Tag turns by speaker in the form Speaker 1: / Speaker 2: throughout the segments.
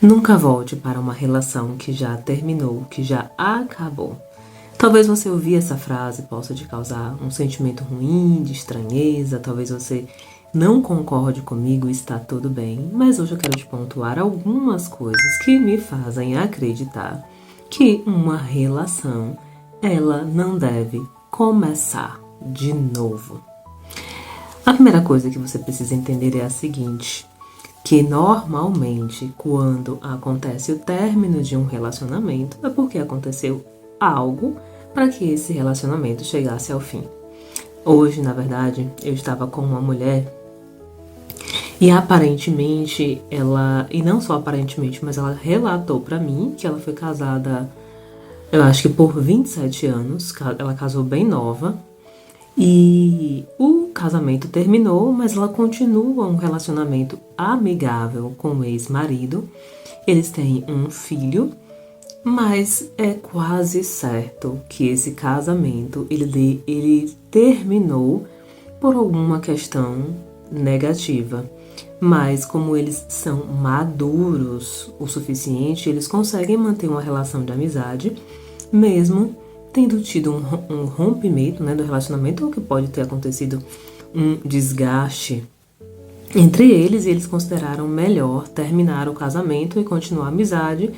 Speaker 1: Nunca volte para uma relação que já terminou, que já acabou. Talvez você ouvir essa frase possa te causar um sentimento ruim, de estranheza, talvez você não concorde comigo e está tudo bem, mas hoje eu quero te pontuar algumas coisas que me fazem acreditar que uma relação, ela não deve começar de novo. A primeira coisa que você precisa entender é a seguinte: que normalmente quando acontece o término de um relacionamento é porque aconteceu algo para que esse relacionamento chegasse ao fim. Hoje, na verdade, eu estava com uma mulher e aparentemente e não só aparentemente, mas ela relatou para mim que ela foi casada, eu acho que por 27 anos, ela casou bem nova. E o casamento terminou, mas ela continua um relacionamento amigável com o ex-marido. Eles têm um filho, mas é quase certo que esse casamento ele terminou por alguma questão negativa. Mas como eles são maduros o suficiente, eles conseguem manter uma relação de amizade, mesmo tendo tido um rompimento, né, do relacionamento, ou que pode ter acontecido um desgaste entre eles, e eles consideraram melhor terminar o casamento e continuar a amizade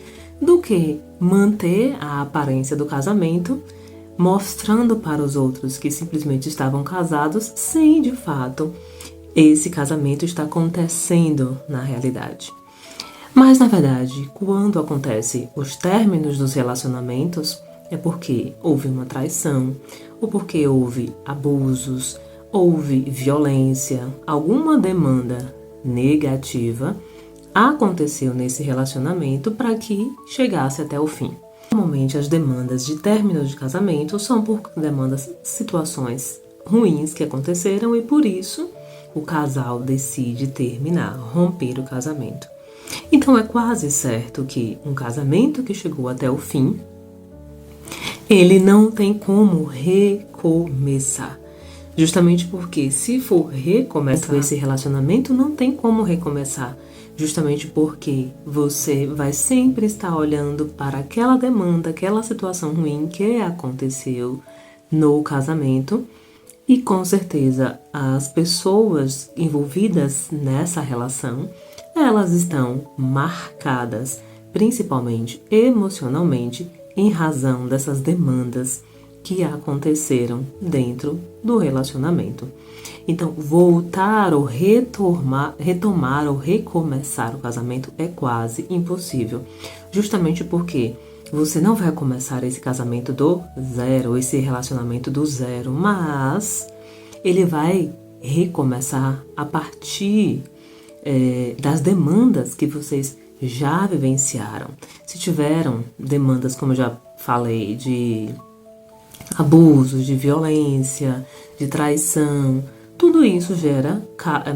Speaker 1: do que manter a aparência do casamento, mostrando para os outros que simplesmente estavam casados, sem de fato esse casamento está acontecendo na realidade. Mas na verdade, quando acontece os términos dos relacionamentos, é porque houve uma traição, ou porque houve abusos, houve violência, alguma demanda negativa aconteceu nesse relacionamento para que chegasse até o fim. Normalmente as demandas de término de casamento são por situações ruins que aconteceram e por isso o casal decide terminar, romper o casamento. Então é quase certo que um casamento que chegou até o fim, ele não tem como recomeçar. Justamente porque se for recomeçar esse relacionamento, não tem como recomeçar. Justamente porque você vai sempre estar olhando para aquela demanda, aquela situação ruim que aconteceu no casamento. E com certeza as pessoas envolvidas nessa relação, elas estão marcadas, principalmente emocionalmente, em razão dessas demandas que aconteceram dentro do relacionamento. Então, voltar ou retomar ou recomeçar o casamento é quase impossível, justamente porque você não vai começar esse casamento do zero, esse relacionamento do zero, mas ele vai recomeçar a partir das demandas que vocês já vivenciaram. Se tiveram demandas, como eu já falei, de abusos, de violência, de traição, tudo isso gera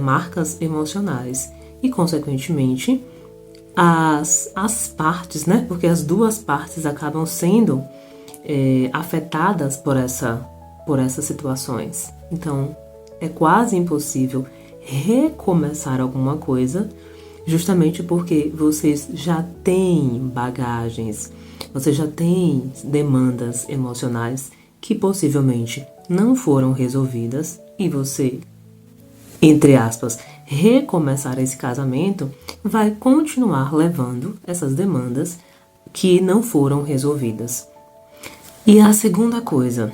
Speaker 1: marcas emocionais e, consequentemente, as partes, né? Porque as duas partes acabam sendo afetadas por essas situações. Então, é quase impossível recomeçar alguma coisa, justamente porque vocês já têm bagagens, vocês já têm demandas emocionais que possivelmente não foram resolvidas e você, entre aspas, recomeçar esse casamento vai continuar levando essas demandas que não foram resolvidas. E a segunda coisa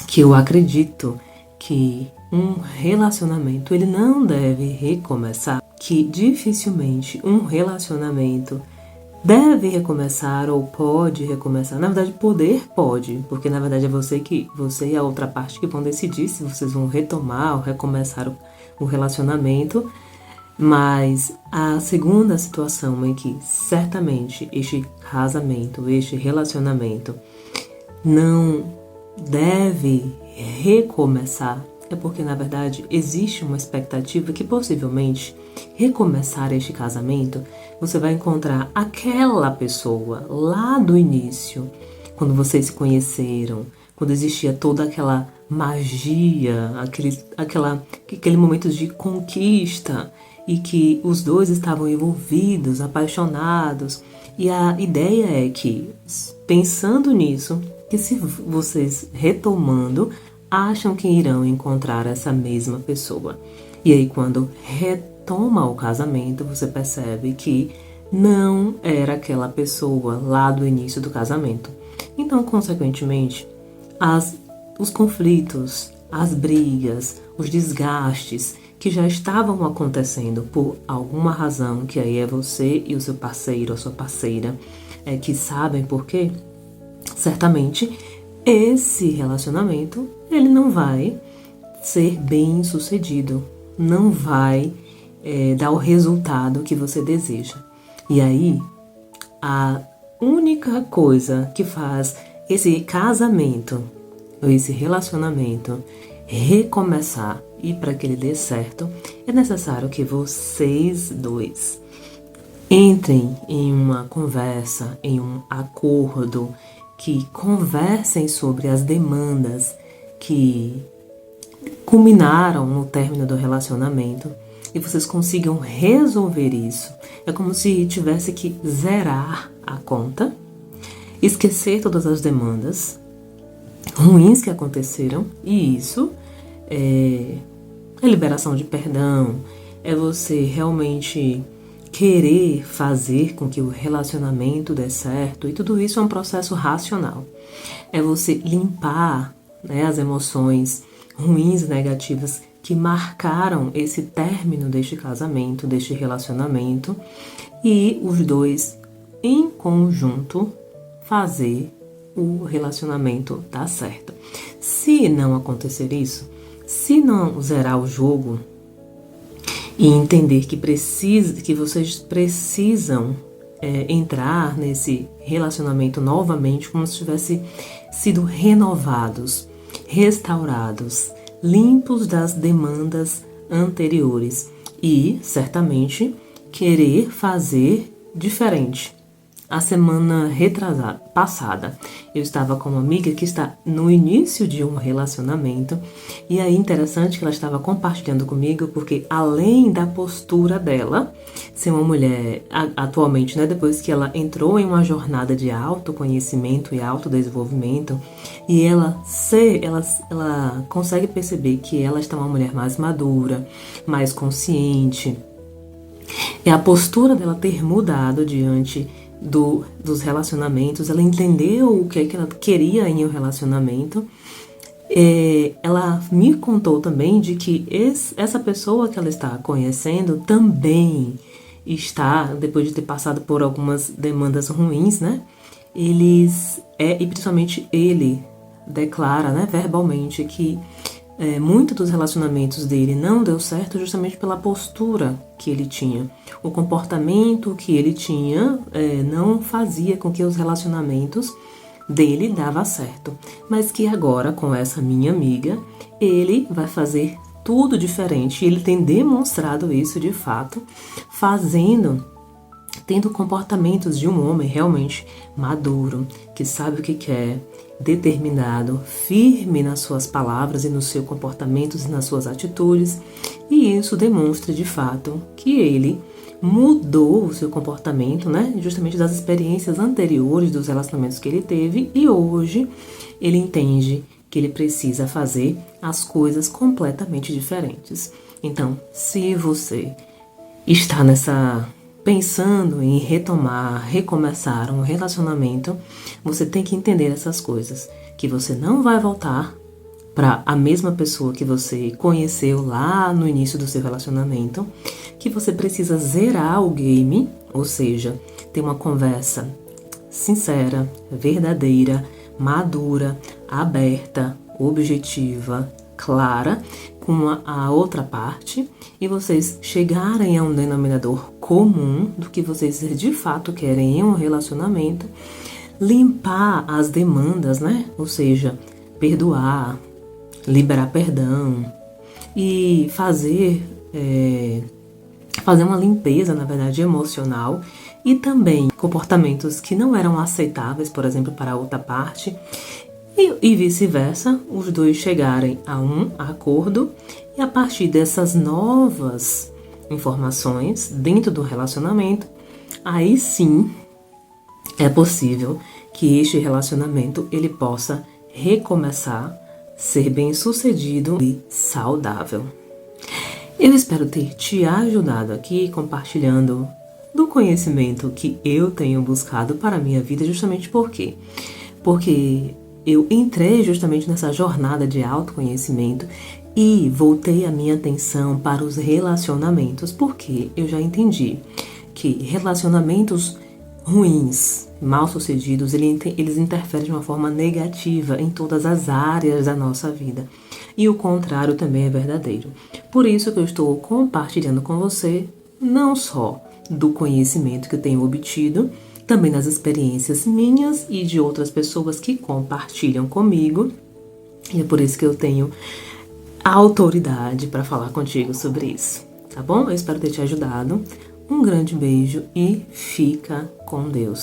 Speaker 1: que eu acredito que um relacionamento ele não deve recomeçar, que dificilmente um relacionamento deve recomeçar ou pode recomeçar. Na verdade, poder pode, porque na verdade é você e a outra parte que vão decidir se vocês vão retomar ou recomeçar o relacionamento. Mas a segunda situação em que certamente este casamento, este relacionamento não deve recomeçar é porque, na verdade, existe uma expectativa que possivelmente recomeçar este casamento, você vai encontrar aquela pessoa lá do início, quando vocês se conheceram, quando existia toda aquela magia, aquele momento de conquista, e que os dois estavam envolvidos, apaixonados. E a ideia é que, pensando nisso, que se vocês retomando, acham que irão encontrar essa mesma pessoa. E aí, quando retoma o casamento, você percebe que não era aquela pessoa lá do início do casamento. Então, consequentemente, os conflitos, as brigas, os desgastes que já estavam acontecendo por alguma razão, que aí é você e o seu parceiro ou sua parceira que sabem por quê, certamente esse relacionamento ele não vai ser bem sucedido, não vai dar o resultado que você deseja. E aí, a única coisa que faz esse casamento, ou esse relacionamento, recomeçar e para que ele dê certo, é necessário que vocês dois entrem em uma conversa, em um acordo, que conversem sobre as demandas que culminaram no término do relacionamento e vocês consigam resolver isso. É como se tivesse que zerar a conta, esquecer todas as demandas ruins que aconteceram, e isso é liberação de perdão, é você realmente querer fazer com que o relacionamento dê certo, e tudo isso é um processo racional. É você limpar, as emoções ruins e negativas que marcaram esse término deste casamento, deste relacionamento, e os dois em conjunto fazer o relacionamento dar certo. Se não acontecer isso, se não zerar o jogo e entender que vocês precisam entrar nesse relacionamento novamente como se tivessem sido renovados, restaurados, limpos das demandas anteriores e, certamente, querer fazer diferente. A semana passada, eu estava com uma amiga que está no início de um relacionamento, e aí interessante que ela estava compartilhando comigo, porque além da postura dela, ser uma mulher atualmente, depois que ela entrou em uma jornada de autoconhecimento e autodesenvolvimento, e ela consegue perceber que ela está uma mulher mais madura, mais consciente, e a postura dela ter mudado diante dos relacionamentos, ela entendeu o que ela queria em um relacionamento. Ela me contou também de que essa pessoa que ela está conhecendo também está, depois de ter passado por algumas demandas ruins, e principalmente ele declara, verbalmente, que muito dos relacionamentos dele não deu certo justamente pela postura que ele tinha. O comportamento que ele tinha não fazia com que os relacionamentos dele dava certo. Mas que agora, com essa minha amiga, ele vai fazer tudo diferente. E ele tem demonstrado isso de fato, tendo comportamentos de um homem realmente maduro, que sabe o que quer, determinado, firme nas suas palavras e nos seus comportamentos e nas suas atitudes. E isso demonstra de fato que ele mudou o seu comportamento, justamente das experiências anteriores dos relacionamentos que ele teve, e hoje ele entende que ele precisa fazer as coisas completamente diferentes. Então, se você está pensando em recomeçar um relacionamento, você tem que entender essas coisas, que você não vai voltar para a mesma pessoa que você conheceu lá no início do seu relacionamento, que você precisa zerar o game, ou seja, ter uma conversa sincera, verdadeira, madura, aberta, objetiva, clara com a outra parte, e vocês chegarem a um denominador comum do que vocês de fato querem em um relacionamento, limpar as demandas, ou seja, perdoar, liberar perdão e fazer uma limpeza, na verdade, emocional, e também comportamentos que não eram aceitáveis, por exemplo, para a outra parte, e vice-versa, os dois chegarem a um acordo, e a partir dessas novas informações dentro do relacionamento, aí sim é possível que este relacionamento ele possa recomeçar, ser bem-sucedido e saudável. Eu espero ter te ajudado aqui compartilhando do conhecimento que eu tenho buscado para a minha vida, justamente por quê? Porque eu entrei justamente nessa jornada de autoconhecimento e voltei a minha atenção para os relacionamentos, porque eu já entendi que relacionamentos ruins, mal sucedidos, eles interferem de uma forma negativa em todas as áreas da nossa vida. E o contrário também é verdadeiro. Por isso que eu estou compartilhando com você não só do conhecimento que eu tenho obtido, também das experiências minhas e de outras pessoas que compartilham comigo. E é por isso que eu tenho a autoridade para falar contigo sobre isso, tá bom? Eu espero ter te ajudado. Um grande beijo e fica com Deus.